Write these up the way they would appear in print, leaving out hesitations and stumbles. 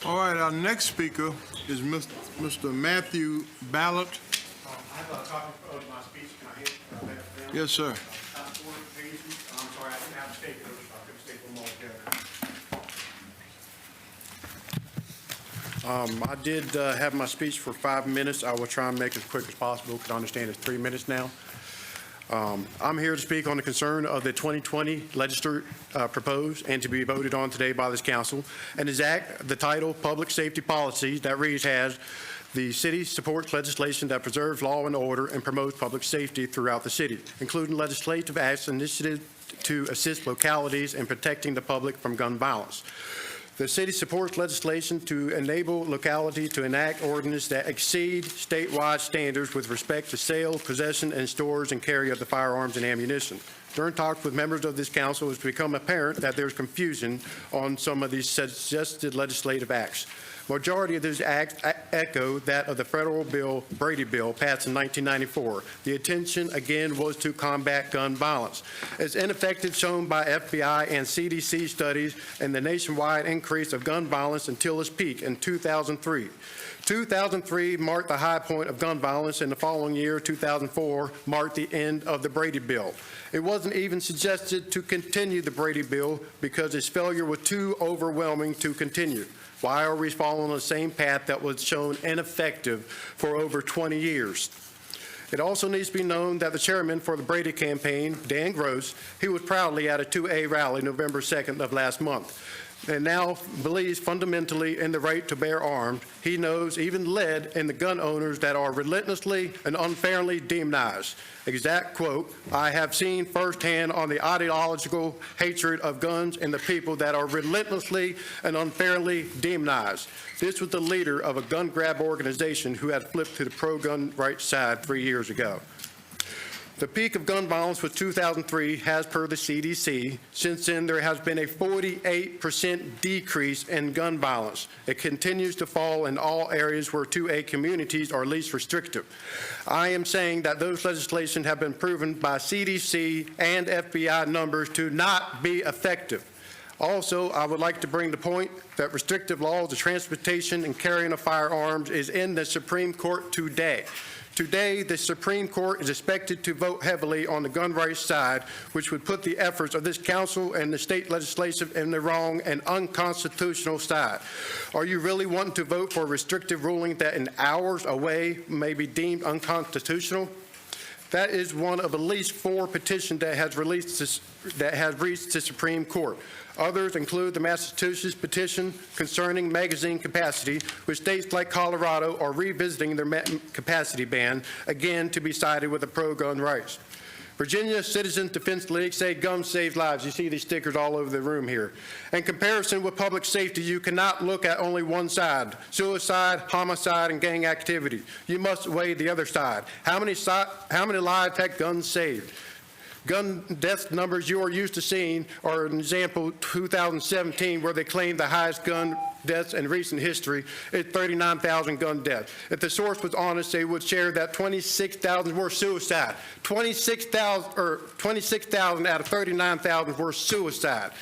All right, our next speaker is Mr. Matthew Ballard. I have a copy of my speech. Can I hit that down? Yes, sir. About 4 pages. I'm sorry, I didn't have a staple, so I couldn't staple them all together. I did have my speech for 5 minutes. I will try and make it as quick as possible because I understand it's 3 minutes now. I'm here to speak on the concern of the 2020 legislature proposed and to be voted on today by this council. And the title, Public Safety Policies, that reads as, the city supports legislation that preserves law and order and promotes public safety throughout the city, including legislative acts initiated to assist localities in protecting the public from gun violence. The city supports legislation to enable locality to enact ordinances that exceed statewide standards with respect to sale, possession, and storage and carry of the firearms and ammunition. During talks with members of this council, it's become apparent that there's confusion on some of these suggested legislative acts. Majority of these acts echo that of the federal bill, Brady Bill, passed in 1994. The intention, again, was to combat gun violence. It's ineffective, shown by FBI and CDC studies, and the nationwide increase of gun violence until its peak in 2003. 2003 marked the high point of gun violence, and the following year, 2004, marked the end of the Brady Bill. It wasn't even suggested to continue the Brady Bill because its failure was too overwhelming to continue. Why are we following the same path that was shown ineffective for over 20 years? It also needs to be known that the chairman for the Brady campaign, Dan Gross, he was proudly at a 2A rally November 2nd of last month, and now believes fundamentally in the right to bear arms. He knows, even led in the gun owners that are relentlessly and unfairly demonized. Exact quote, I have seen firsthand on the ideological hatred of guns and the people that are relentlessly and unfairly demonized. This was the leader of a gun grab organization who had flipped to the pro-gun rights side 3 years ago. The peak of gun violence was 2003, as per the CDC. Since then, there has been a 48% decrease in gun violence. It continues to fall in all areas where 2A communities are least restrictive. I am saying that those legislations have been proven by CDC and FBI numbers to not be effective. Also, I would like to bring the point that restrictive laws of transportation and carrying of firearms is in the Supreme Court today. Today, the Supreme Court is expected to vote heavily on the gun rights side, which would put the efforts of this council and the state legislature in the wrong and unconstitutional side. Are you really wanting to vote for a restrictive ruling that in hours away may be deemed unconstitutional? That is one of at least 4 petitions that has reached the Supreme Court. Others include the Massachusetts petition concerning magazine capacity, which states like Colorado are revisiting their capacity ban, again to be sided with the pro-gun rights. Virginia Citizens Defense League say guns save lives. You see these stickers all over the room here. In comparison with public safety, you cannot look at only one side: suicide, homicide, and gang activity. You must weigh the other side. How many lives have guns saved? Gun death numbers you are used to seeing are an example 2017, where they claimed the highest gun deaths in recent history is 39,000 gun deaths. If the source was honest, they would share that 26,000 were suicide. 26,000 out of 39,000 were suicide.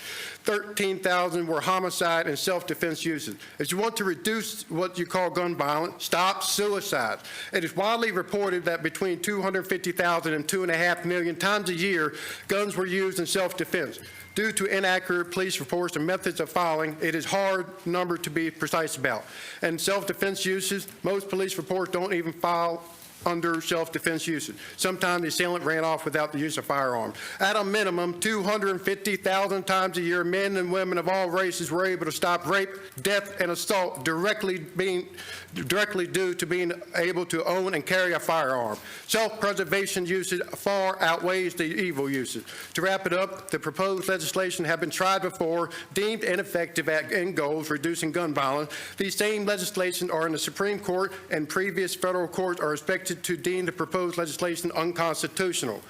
13,000 were homicide and self-defense uses. If you want to reduce what you call gun violence, stop suicide. It is widely reported that between 250,000 and 2.5 million times a year, guns were used in self-defense. Due to inaccurate police reports and methods of filing, it is a hard number to be precise about. And self-defense uses, most police reports don't even file under self-defense uses. Sometimes the assailant ran off without the use of firearm. At a minimum, 250,000 times a year, men and women of all races were able to stop rape, death, and assault directly due to being able to own and carry a firearm. Self-preservation usage far outweighs the evil usage. To wrap it up, the proposed legislation have been tried before, deemed ineffective at end goals, reducing gun violence. These same legislation are in the Supreme Court, and previous federal courts are expected to deem the proposed legislation unconstitutional.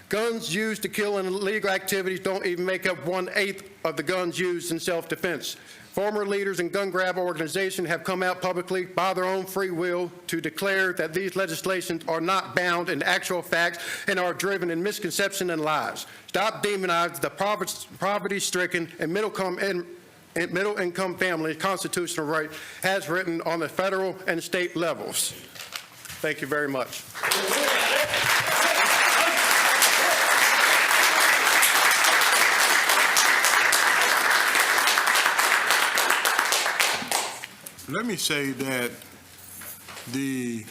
Guns used to kill in illegal activities don't even make up 1/8 of the guns used in self-defense. Former leaders in gun grab organizations have come out publicly by their own free will to declare that these legislations are not bound in actual facts and are driven in misconception and lies. Stop demonizing the poverty-stricken and middle-income family constitutional right as written on the federal and state levels. Thank you very much. Let me say that the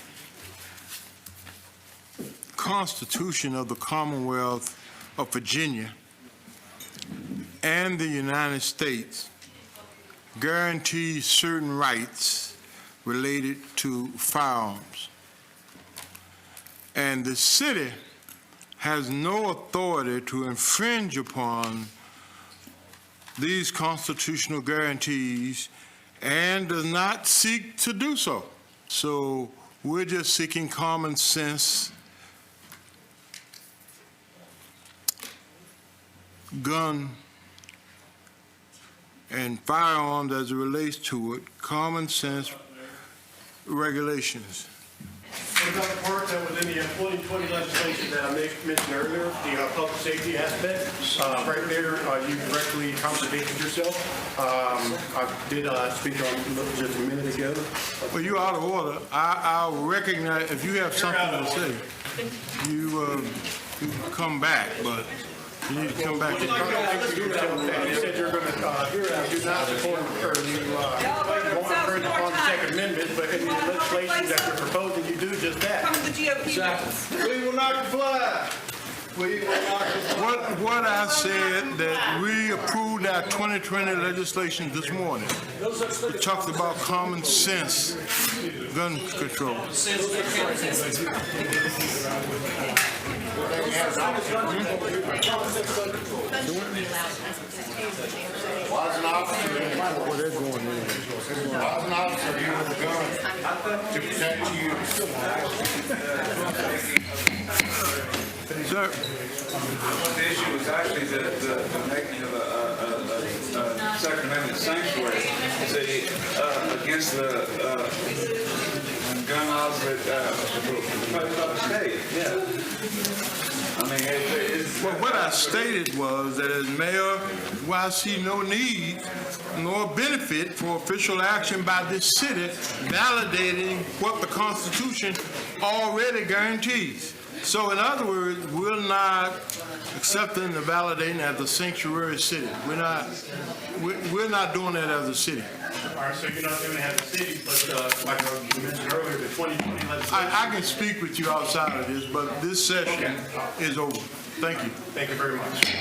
Constitution of the Commonwealth of Virginia and the United States guarantees certain rights related to firearms. And the city has no authority to infringe upon these constitutional guarantees and does not seek to do so. So we're just seeking common sense gun and firearms as it relates to it, common sense regulations. What about the part that was in the 2020 legislation that I mentioned earlier, the public safety aspect? Right there, you directly contradicted yourself. I did speak on it just a minute ago. Well, you're out of order. I'll recognize, if you have something to say, you come back, but you need to come back. You said you're going to, you're not supporting, or you won't infringe upon the Second Amendment, but in the legislation that you're proposing, you do just that. Come to the GOP. Exactly. We will not comply. We will not comply. What I said, that we approved our 2020 legislation this morning. We talked about common sense gun control. Why is an officer here with a gun to protect you? Sir. The issue was actually the making of a Second Amendment sanctuary against the gun laws that proposed by the state. Yeah. I mean, well, what I stated was that as mayor, I see no need nor benefit for official action by this city validating what the Constitution already guarantees. So in other words, we're not accepting the validating as a sanctuary city. We're not doing that as a city. All right, so you're not doing it as a city, but like you mentioned earlier, the 2020 legislation. I can speak with you outside of this, but this session is over. Thank you. Thank you very much.